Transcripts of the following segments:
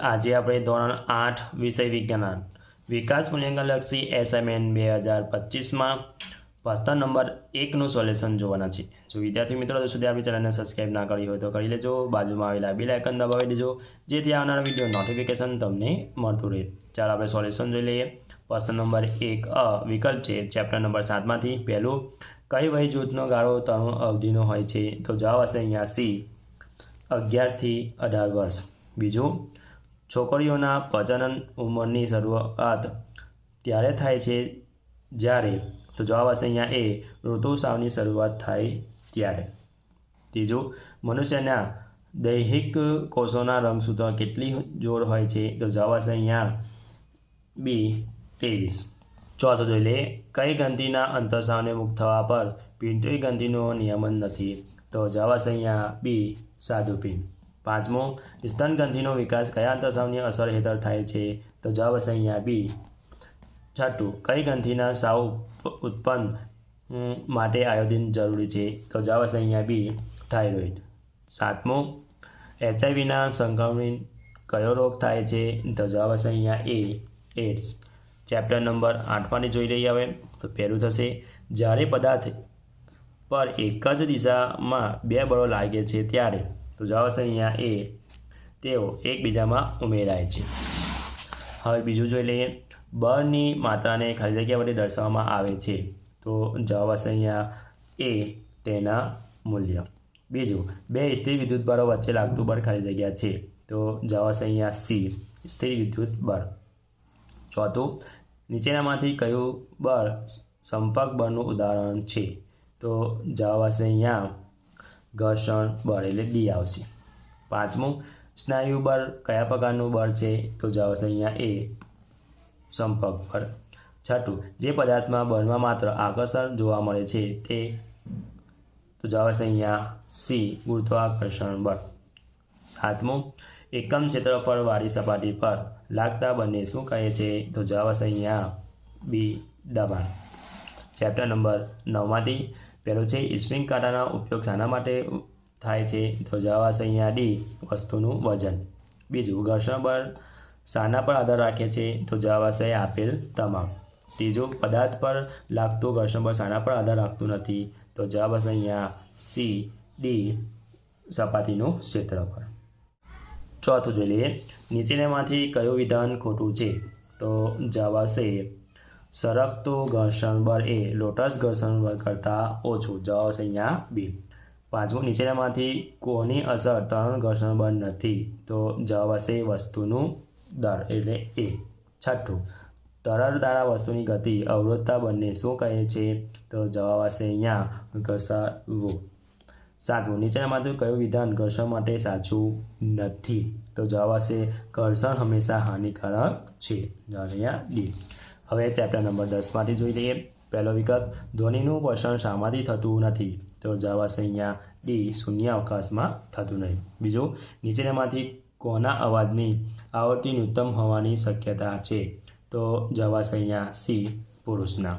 આજે આપણે ધોરણ 8 વિષય વિજ્ઞાન વિકાસ મૂલ્યાંકનલક્ષી એસાઇનમેન્ટ 2025માં પ્રશ્ન નંબર 1નું સોલ્યુશન જોવાના છે। જો વિદ્યાર્થી મિત્રો જો સુધી આપણી ચેનલને સબસ્ક્રાઇબ ના કરી હોય તો કરી લેજો, બાજુમાં આવેલા બેલ આઇકન દબાવી દેજો જેથી આવનારા વિડીયો નોટિફિકેશન તમને મળતું રહે। ચાલો આપણે સોલ્યુશન જોઈ લઈએ। પ્રશ્ન નંબર 1 વિકલ્પ છે ચેપ્ટર નંબર 7માંથી। પહેલું, કઈ વય જૂથનો ગાળો તરુણ અવધિનો હોય છે? તો જવાબ હશે અહીંયા સી 11 થી 18 વર્ષ। બીજું, છોકરીઓના પ્રજનન ઉંમરની શરૂઆત ત્યારે થાય છે જ્યારે? તો જવાબ હશે અહીંયા એ ઋતુસ્રાવની શરૂઆત થાય ત્યારે। ત્રીજું, મનુષ્યના દૈહિક કોષોના રંગસૂત્રો કેટલી જોડ હોય છે? તો જવાબ હશે અહીંયા બી 23। ચોથું જોઈ લઈએ, કઈ ગ્રંથિના અંતઃસ્રાવને મુક્ત થવા પર પિત્તોય ગ્રંથિનો નિયમન નથી? તો જવાબ હશે અહીંયા બી સ્વાદુપિંડ। પાંચમું, સ્તન ગ્રંથિનો વિકાસ કયા અંતઃસ્રાવની અસર હેઠળ થાય છે? તો જવાબ હશે અહીંયા બી। છઠ્ઠું, કઈ ગ્રંથિના સ્રાવ ઉત્પન્ન માટે આયોડિન જરૂરી છે? તો જવાબ હશે અહીંયા બી થાઇરોઇડ। સાતમું, એચઆઈવીના સંક્રમણ કયો રોગ થાય છે? તો જવાબ હશે અહીંયા એ એડ્સ। ચેપ્ટર નંબર 8માંથી જોઈ લઈએ હવે। તો પહેલું થશે, જ્યારે પદાર્થ પર એક જ દિશામાં બે બળો લાગે છે ત્યારે? તો જવાબ હશે અહીંયા એ તેઓ એકબીજામાં ઉમેરાય છે। હવે બીજું જોઈ લઈએ, બળની માત્રાને ખાલી જગ્યા વડે દર્શાવવામાં આવે છે? તો જવાબ હશે અહીંયા એ તેના મૂલ્ય। બીજું, બે સ્થિર વિદ્યુત બળો વચ્ચે લાગતું બળ ખાલી જગ્યા છે? તો જવાબ હશે અહીંયા સી સ્થિર વિદ્યુત બળ। ચોથું, નીચેનામાંથી કયું બળ સંપર્ક બળનું ઉદાહરણ છે? તો જવાબ હશે અહીંયા ઘર્ષણ બળ એટલે ડી આવશે। પાંચમું, સ્નાયુ બળ કયા પ્રકારનું બળ છે? તો જવાબ હશે અહીંયા એ સંપર્ક બળ। છઠ્ઠું, જે પદાર્થમાં બળમાં માત્ર આકર્ષણ જોવા મળે છે તે? તો જવાબ હશે અહીંયા સી ગુરુત્વાકર્ષણ બળ। સાતમું, એકમ ક્ષેત્રફળવાળી સપાટી પર લાગતા બળને શું કહે છે? તો જવાબ હશે અહીંયા બી દબાણ। ચેપ્ટર નંબર 9માંથી પહેલો છે, સ્પ્રિંગ કાંટાનો ઉપયોગ શાના માટે થાય છે? તો જવાબ હશે અહીંયા ડી વસ્તુનું વજન। બીજું, ઘર્ષણ બળ શાના પર આધાર રાખે છે? તો જવાબ હશે આપેલ તમામ। ત્રીજું, પદાર્થ પર લાગતું ઘર્ષણ બળ શાના પર આધાર રાખતું નથી? તો જવાબ હશે અહીંયા સી ડી સપાટીનું ક્ષેત્રફળ। ચોથું જોઈ લઈએ, નીચેનામાંથી કયું વિધાન ખોટું છે? તો જવાબ આવશે સરકતું ઘર્ષણ બળ એ લોટસ ઘર્ષણ બળ કરતાં ઓછું। જવાબ હશે અહીંયા બી। પાંચમું, નીચેનામાંથી કોની અસર તરુણ ઘર્ષણ બળ નથી? તો જવાબ હશે વસ્તુનું દર એટલે એ। છઠ્ઠું, તરલદાર વસ્તુની ગતિ અવરોધતા બળને શું કહે છે? તો જવાબ હશે અહીંયા ઘસારવું। સાતમું, નીચેનામાંથી કયું વિધાન ઘર્ષણ માટે સાચું નથી? તો જવાબ હશે ઘર્ષણ હંમેશા હાનિકારક છે। જવાબ અહીંયા ડી। હવે ચેપ્ટર નંબર 10માંથી જોઈ લઈએ। પહેલો વિકલ્પ, ધ્વનિનું પોષણ શામાંથી થતું નથી? તો જવાબ હશે અહીંયા ડી શૂન્ય અવકાશમાં થતું નહીં। બીજું, નીચેનામાંથી કોના અવાજની આવૃત્તિ ન્યૂનતમ હોવાની શક્યતા છે? તો જવાબ હશે અહીંયા સી પુરુષના।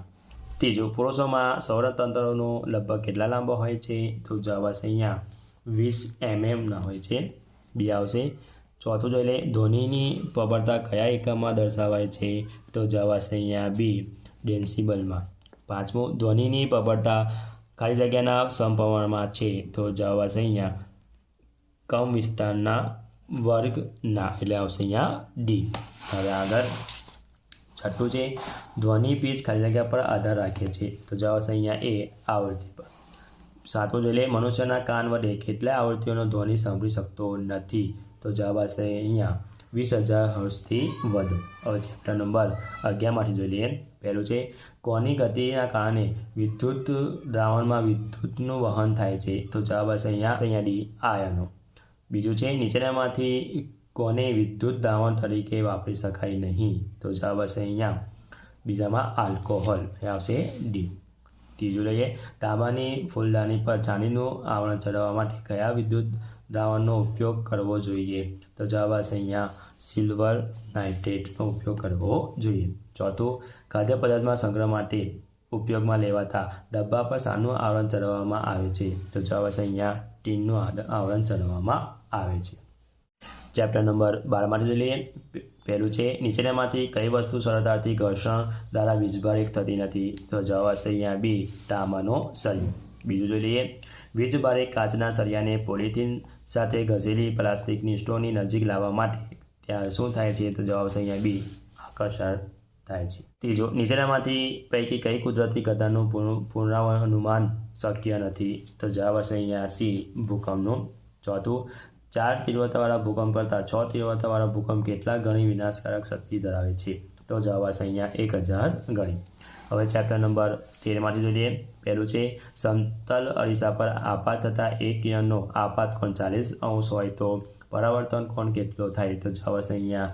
ત્રીજું, પુરુષોમાં સૌરતંત્રનો લગભગ કેટલા લાંબો હોય છે? તો જવાબ હશે અહીંયા 20 mm હોય છે, બી આવશે। ચોથું જોઈ લે, ધ્વનિની પ્રબળતા કયા એકમમાં દર્શાવાય છે? તો જવાબ હશે અહીંયા બી ડેસિબલમાં। પાંચમું, ધ્વનિની પ્રબળતા ખાલી જગ્યાના સમપ્રમાણમાં છે? તો જવાબ હશે અહીંયા કમ વિસ્તારના વર્ગના એટલે આવશે અહીંયા ડી। હવે આગળ છઠ્ઠું છે, ધ્વનિ પીચ ખાલી જગ્યા પર આધાર રાખે છે? તો જવાબ હશે અહીંયા એ આવૃત્તિ પર। સાતમું જોઈ લે, મનુષ્યના કાન વડે કેટલા આવૃત્તિઓનો ધ્વનિ સાંભળી શકતો નથી? તો જવાબ હશે અહીંયા 20,000 હર્ટ્ઝથી વધુ। હવે ચેપ્ટર નંબર 11માંથી જોઈ લઈએ। પહેલું છે, કોની ગતિના કારણે વિદ્યુત દ્રાવણમાં વિદ્યુતનું વહન થાય છે? તો જવાબ હશે અહીંયા ડી આયનો। બીજું છે, નીચેનામાંથી કોને વિદ્યુત દ્રાવણ તરીકે વાપરી શકાય નહીં? તો જવાબ હશે અહીંયા બીજામાં આલ્કોહોલ એ આવશે ડી। ત્રીજું લઈએ, તાંબાની ફૂલદાની પર ચાંદીનું આવરણ ચડાવવા માટે કયા વિદ્યુત દ્રાવણનો ઉપયોગ કરવો જોઈએ? તો જવાબ હશે અહીંયા સિલ્વર નાઇટ્રેટનો ઉપયોગ કરવો જોઈએ। ચોથું, ખાદ્ય પદાર્થમાં સંગ્રહ માટે ઉપયોગમાં લેવાતા ડબ્બા પર શાનું આવરણ ચડાવવામાં આવે છે? તો જવાબ હશે અહીંયા ટીનનું આવરણ ચડાવવામાં આવે છે। ચેપ્ટર નંબર 12માંથી લઈએ. પહેલું છે નીચેનામાંથી કઈ વસ્તુ સરળતાથી ઘર્ષણ દ્વારા વીજભાર એક થતી નથી? તો જવાબ આવશે અહીંયા બી, તાંબાનો સળિયો. બીજું જોઈ લઈએ. વીજભારે કાચના સળિયાને પોલિથીન સાથે ઘસેલી પ્લાસ્ટિકની સ્ટોની નજીક લાવવા માટે ત્યારે શું થાય છે? તો જવાબ આવશે અહીંયા બી, આકર્ષણ થાય છે. ત્રીજો, નીચેનામાંથી પૈકી કઈ કુદરતી ઘટનાનું પૂર્વાનુમાન શક્ય નથી? તો જવાબ આવશે અહીંયા સી, ભૂકંપનું. ચોથું, 4 તીવ્રતાવાળા ભૂકંપ કરતાં 6 તીવ્રતાવાળા ભૂકંપ કેટલા ગણી વિનાશકારક શક્તિ ધરાવે છે? તો જવાબ આવશે અહીંયા 1000 ગણી. હવે ચેપ્ટર નંબર 13માંથી જોઈએ. પહેલું છે સમતલ અરીસા પર આપાત થતા એક કિરણનો આપાત કોણ 40° હોય તો પરાવર્તન કોણ કેટલો થાય? તો જવાબ આવશે અહીંયા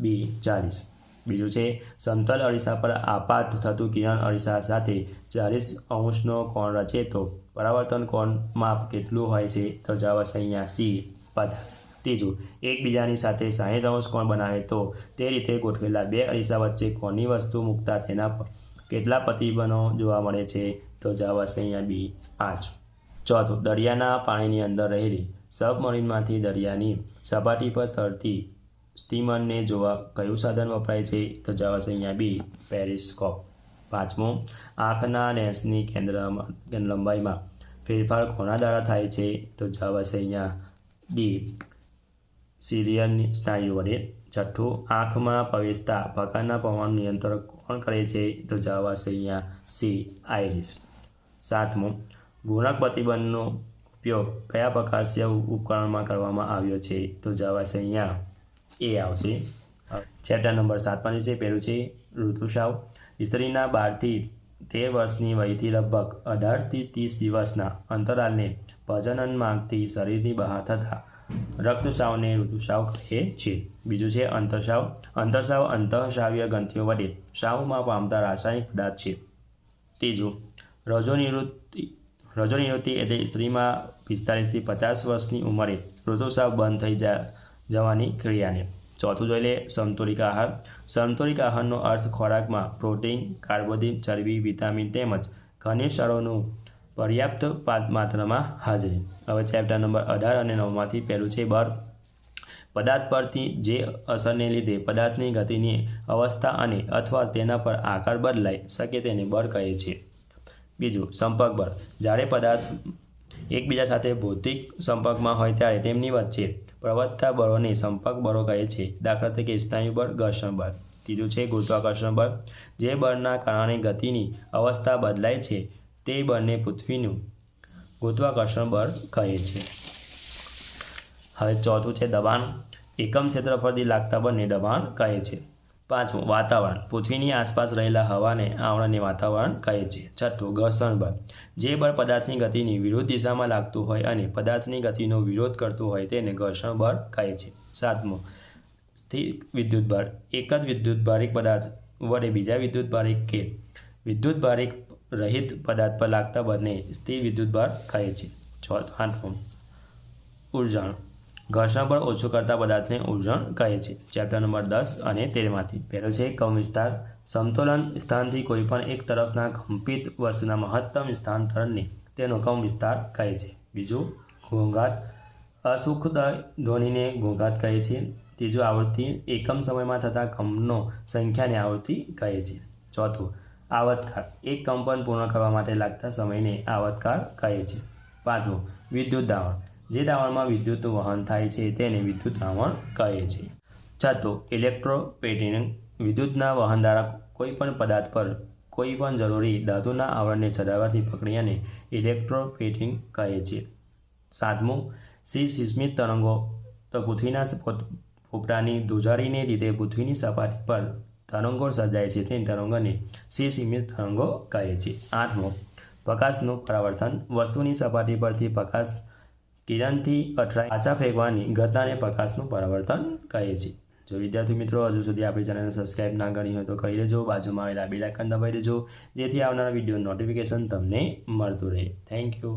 બી, 40. બીજું છે સમતલ અરીસા પર આપાત થતું કિરણ અરીસા સાથે 40° કોણ રચે તો પરાવર્તન કોણ માપ કેટલું હોય છે? તો જવાબ આવશે અહીંયા સી, 50. ત્રીજું, એકબીજાની સાથે 60° કોણ બનાવે તો તે રીતે ગોઠવેલા બે અરીસા વચ્ચે કોની વસ્તુ મૂકતા તેના પર કેટલા પ્રતિબંધો જોવા મળે છે? તો જવાબ આવશે અહીંયા બી, 5. ચોથું, દરિયાના પાણીની અંદર રહેલી સબમરીનમાંથી દરિયાની સપાટી પર તરતી સ્ટીમરને જોવા કયું સાધન વપરાય છે? તો જવાબ આવશે અહીંયા બી, પેરિસ્કોપ. પાંચમું, આંખના લેન્સની કેન્દ્ર લંબાઈમાં ફેરફાર કોના દ્વારા થાય છે? તો જવાબ આવશે અહીંયા ડી, સિલિયનની સ્નાયુ વડે. છઠ્ઠું, આંખમાં પ્રવેશતા પ્રકારના પવનનું નિયંત્રણ કોણ કરે છે? તો જવાબ આવશે અહીંયા સી, આઇરિસ. સાતમું, ગુણક પ્રતિબંધનો ઉપયોગ કયા પ્રકાશીય ઉપકરણમાં કરવામાં આવ્યો છે? તો જવાબ આવશે અહીંયા એ આવશે. ચેપ્ટર નંબર 7 છે. પહેલું છે ઋતુસ્રાવ. સ્ત્રીના 12 થી 13 વર્ષની વયથી લગભગ 18 થી 30 દિવસના અંતરાલને પ્રજનન માર્ગથી શરીરની બહાર થતા રક્તસ્રાવને ઋતુસ્રાવ કહે છે. બીજું છે અંતઃસ્રાવ. અંતઃસ્રાવ અંતઃસ્રાવીય ગ્રંથિઓ વડે સ્રાવમાં પામતા રાસાયણિક પદાર્થ છે. ત્રીજું, રજોનિવૃત્તિ એટલે સ્ત્રીમાં 45 થી 50 વર્ષની ઉંમરે ઋતુસ્રાવ બંધ થઈ જવાની ક્રિયાને. ચોથું જોઈ લે સમતોલિક આહાર. સમતોલિક આહારનો અર્થ ખોરાકમાં પ્રોટીન, કાર્બોદિત, ચરબી, વિટામિન તેમજ ખનિજ ક્ષારોનું પર્યાપ્ત માત્રામાં હાજરી. હવે ચેપ્ટર નંબર 18 અને 9માંથી પહેલું છે બળ. પદાર્થ પરથી જે અસરને લીધે પદાર્થની ગતિની અવસ્થા અને અથવા તેના પર આકાર બદલાઈ શકે તેને બળ કહે છે. બીજું, સંપર્ક બળ. જ્યારે પદાર્થ એકબીજા સાથે ભૌતિક સંપર્કમાં હોય ત્યારે તેમની વચ્ચે પ્રવર્તતા બળોને સંપર્ક બળો કહે છે. દાખલા તરીકે સ્નાયુ બળ, ઘર્ષણ બળ. ત્રીજું છે ગુરુત્વાકર્ષણ બળ. જે બળના કારણે ગતિની અવસ્થા બદલાય છે તે બળને પૃથ્વીનું ગુરુત્વાકર્ષણ બળ કહે છે. હવે ચોથું છે દબાણ. એકમ ક્ષેત્રફળથી લાગતા બળને દબાણ કહે છે. પાંચમું, વાતાવરણ. પૃથ્વીની આસપાસ રહેલા હવાને આવરણને વાતાવરણ કહે છે. છઠ્ઠું, ઘર્ષણ બળ. જે બળ પદાર્થની ગતિની વિરુદ્ધ દિશામાં લાગતું હોય અને પદાર્થની ગતિનો વિરોધ કરતું હોય તેને ઘર્ષણ બળ કહે છે. સાતમું, સ્થિર વિદ્યુત બળ. એક જ વિદ્યુતભારિત પદાર્થ વડે બીજા વિદ્યુતભારિત કે વિદ્યુતભારિત રહિત પદાર્થ પર લાગતા બળને સ્થિર વિદ્યુત બળ કહે છે. આઠમું, ઉર્જણ. ઘર્ષણ બળ ઓછું કરતા પદાર્થને ઉર્જણ કહે છે. ચેપ્ટર નંબર 10 અને 13માંથી પહેલો છે કંપ વિસ્તાર. સમતોલન સ્થાનથી કોઈપણ એક તરફના કંપિત વસ્તુના મહત્તમ સ્થાનાંતરણને તેનો કંપ વિસ્તાર કહે છે. બીજું, ઘોંઘાટ. અસુખદ ધ્વનિને ઘોંઘાટ કહે છે. ત્રીજું, આવૃત્તિ. એકમ સમયમાં થતા કંપનો સંખ્યાને આવૃત્તિ કહે છે. ચોથું, આવર્તકાળ. એક કંપન પૂર્ણ કરવા માટે લાગતા સમયને આવર્તકાળ કહે છે. પાંચમું, વિદ્યુત દાવણ. જે દાવણમાં વિદ્યુતનું વહન થાય છે તેને વિદ્યુત દાવણ કહે છે. છઠ્ઠું, ઇલેક્ટ્રોપ્લેટિંગ. વિદ્યુતના વહન દ્વારા કોઈપણ પદાર્થ પર કોઈપણ જરૂરી ધાતુના આવરણને ચઢાવવાની પ્રક્રિયાને ઇલેક્ટ્રોપ્લેટિંગ કહે છે. સાતમું, સિસ્મિક તરંગો. તો પૃથ્વીના પોપડાની ધ્રુજારીને લીધે પૃથ્વીની સપાટી પર તરંગો સર્જાય છે તે તરંગોને સિસ્મિક તરંગો કહે છે. આઠમું, પ્રકાશનું પરાવર્તન. વસ્તુની સપાટી પરથી પ્રકાશ કિરણથી અથડાઈ પાછા ફેંકવાની ઘટનાને પ્રકાશનું પરાવર્તન કહે છે. જો વિદ્યાર્થી મિત્રો હજુ સુધી આપણી ચેનલને સબસ્ક્રાઇબ ના કરી હોય તો કરી લેજો. બાજુમાં આવેલા બેલ આઇકન દબાવી દેજો જેથી આવનારા વિડીયો નોટિફિકેશન તમને મળતું રહે. Thank you.